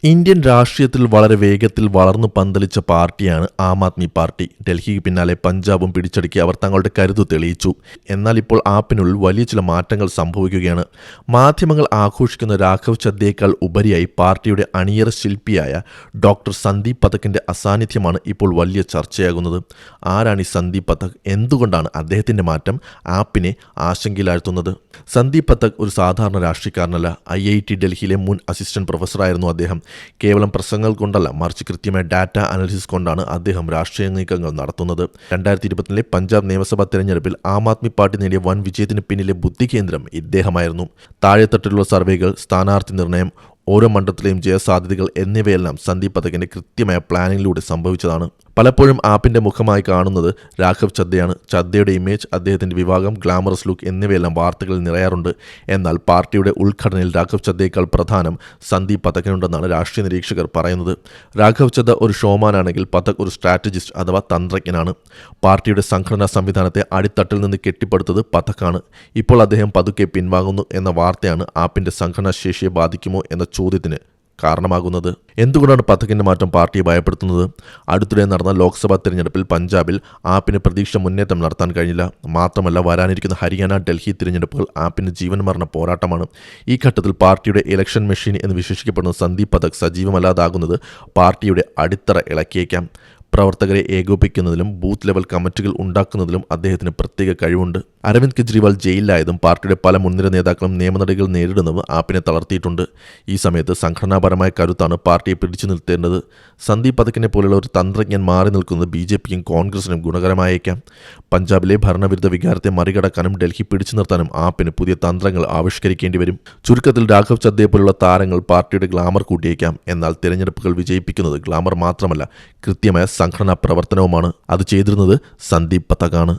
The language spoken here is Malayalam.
ഇന്ത്യൻ രാഷ്ട്രീയത്തിൽ വളരെ വേഗത്തിൽ വളർന്നു പന്തലിച്ച പാർട്ടിയാണ് ആം ആദ്മി പാർട്ടി. ഡൽഹിക്ക് പിന്നാലെ പഞ്ചാബും പിടിച്ചടക്കി അവർ തങ്ങളുടെ കരുത്ത് തെളിയിച്ചു. എന്നാൽ ഇപ്പോൾ ആപ്പിനുള്ളിൽ വലിയ ചില മാറ്റങ്ങൾ സംഭവിക്കുകയാണ്. മാധ്യമങ്ങൾ ആഘോഷിക്കുന്ന രാഘവ് ചദ്ദയേക്കാൾ ഉപരിയായി പാർട്ടിയുടെ അണിയറ ശില്പിയായ ഡോക്ടർ സന്ദീപ് പഥക്കിന്റെ അസാന്നിധ്യമാണ് ഇപ്പോൾ വലിയ ചർച്ചയാകുന്നത്. ആരാണ് ഈ സന്ദീപ് പഥക്? എന്തുകൊണ്ടാണ് അദ്ദേഹത്തിന്റെ മാറ്റം ആപ്പിനെ ആശങ്കയിലാഴ്ത്തുന്നത്? സന്ദീപ് പഥക് ഒരു സാധാരണ രാഷ്ട്രീയക്കാരനല്ല. IIT ഡൽഹിയിലെ മുൻ അസിസ്റ്റന്റ് പ്രൊഫസറായിരുന്നു അദ്ദേഹം. കേവലം പ്രസംഗങ്ങൾ കൊണ്ടല്ല, മറിച്ച് കൃത്യമായ ഡാറ്റ അനാലിസിസ് കൊണ്ടാണ് അദ്ദേഹം രാഷ്ട്രീയ നീക്കങ്ങൾ നടത്തുന്നത്. 2020 പഞ്ചാബ് നിയമസഭാ തെരഞ്ഞെടുപ്പിൽ ആം ആദ്മി പാർട്ടി നേടിയ വൻ വിജയത്തിന് പിന്നിലെ ബുദ്ധികേന്ദ്രം ഇദ്ദേഹമായിരുന്നു. താഴെത്തട്ടിലുള്ള സർവേകൾ, സ്ഥാനാർത്ഥി നിർണയം, ഓരോ മണ്ഡലത്തിലെയും ജയസാധ്യതകൾ എന്നിവയെല്ലാം സന്ദീപ് പഥകിന്റെ കൃത്യമായ പ്ലാനിങ്ങിലൂടെ സംഭവിച്ചതാണ്. പലപ്പോഴും ആപ്പിന്റെ മുഖമായി കാണുന്നത് രാഘവ് ചദ്ദയാണ്. ചദ്ദയുടെ ഇമേജ്, അദ്ദേഹത്തിന്റെ വിവാഹം, ഗ്ലാമറസ് ലുക്ക് എന്നിവയെല്ലാം വാർത്തകളിൽ നിറയാറുണ്ട്. എന്നാൽ പാർട്ടിയുടെ ഉൾഘടനയിൽ രാഘവ് ചദ്ദയേക്കാൾ പ്രധാനം സന്ദീപ് പഥകിനുണ്ടെന്നാണ് രാഷ്ട്രീയ നിരീക്ഷകർ പറയുന്നത്. രാഘവ് ചദ്ദ ഒരു ഷോമാനാണെങ്കിൽ പഥക് ഒരു സ്ട്രാറ്റജിസ്റ്റ് അഥവാ തന്ത്രജ്ഞനാണ്. പാർട്ടിയുടെ സംഘടനാ സംവിധാനത്തെ അടിത്തട്ടിൽ നിന്ന് കെട്ടിപ്പടുത്തത് പഥക്കാണ്. ഇപ്പോൾ അദ്ദേഹം പതുക്കെ പിൻവാങ്ങുന്നു എന്ന വാർത്തയാണ് ആപ്പിന്റെ സംഘടനാ ശേഷിയെ ബാധിക്കുമോ എന്ന ചോദ്യത്തിന് കാരണമാകുന്നത്. എന്തുകൊണ്ടാണ് പഥകിന്റെ മാറ്റം പാർട്ടിയെ ഭയപ്പെടുത്തുന്നത്? അടുത്തിടെ നടന്ന ലോക്സഭാ തെരഞ്ഞെടുപ്പിൽ പഞ്ചാബിൽ ആപ്പിന് പ്രതീക്ഷ മുന്നേറ്റം നടത്താൻ കഴിഞ്ഞില്ല. മാത്രമല്ല, വരാനിരിക്കുന്ന ഹരിയാന, ഡൽഹി തിരഞ്ഞെടുപ്പുകൾ ആപ്പിന് ജീവൻ മരണ പോരാട്ടമാണ്. ഈ ഘട്ടത്തിൽ പാർട്ടിയുടെ ഇലക്ഷൻ മെഷീൻ എന്ന് വിശേഷിക്കപ്പെടുന്ന സന്ദീപ് പഥക് സജീവമല്ലാതാകുന്നത് പാർട്ടിയുടെ അടിത്തറ ഇളക്കിയേക്കാം. പ്രവർത്തകരെ ഏകോപിപ്പിക്കുന്നതിലും ബൂത്ത് ലെവൽ കമ്മിറ്റികൾ ഉണ്ടാക്കുന്നതിലും അദ്ദേഹത്തിന് പ്രത്യേക കഴിവുണ്ട്. അരവിന്ദ് കെജ്രിവാൾ ജയിലിലായതും പാർട്ടിയുടെ പല മുൻനിര നേതാക്കളും നിയമനടപടികൾ നേരിടുന്നതും ആപ്പിനെ തളർത്തിയിട്ടുണ്ട്. ഈ സമയത്ത് സംഘടനാപരമായ കരുത്താണ് പാർട്ടിയെ പിടിച്ചു നിർത്തേണ്ടത്. സന്ദീപ് പഥക്കിനെ പോലുള്ള ഒരു തന്ത്രജ്ഞൻ മാറി നിൽക്കുന്നത് BJPക്കും കോൺഗ്രസിനും ഗുണകരമായേക്കാം. പഞ്ചാബിലെ ഭരണവിരുദ്ധ വികാരത്തെ മറികടക്കാനും ഡൽഹി പിടിച്ചു നിർത്താനും ആപ്പിന് പുതിയ തന്ത്രങ്ങൾ ആവിഷ്കരിക്കേണ്ടി വരും. ചുരുക്കത്തിൽ രാഘവ് ചദ്ദയെ പോലുള്ള താരങ്ങൾ പാർട്ടിയുടെ ഗ്ലാമർ കൂട്ടിയേക്കാം. എന്നാൽ തിരഞ്ഞെടുപ്പുകൾ വിജയിപ്പിക്കുന്നത് ഗ്ലാമർ മാത്രമല്ല, കൃത്യമായ സംഘടനാ പ്രവർത്തനവുമാണ്. അത് ചെയ്തിരുന്നത് സന്ദീപ് പഥകാണ്.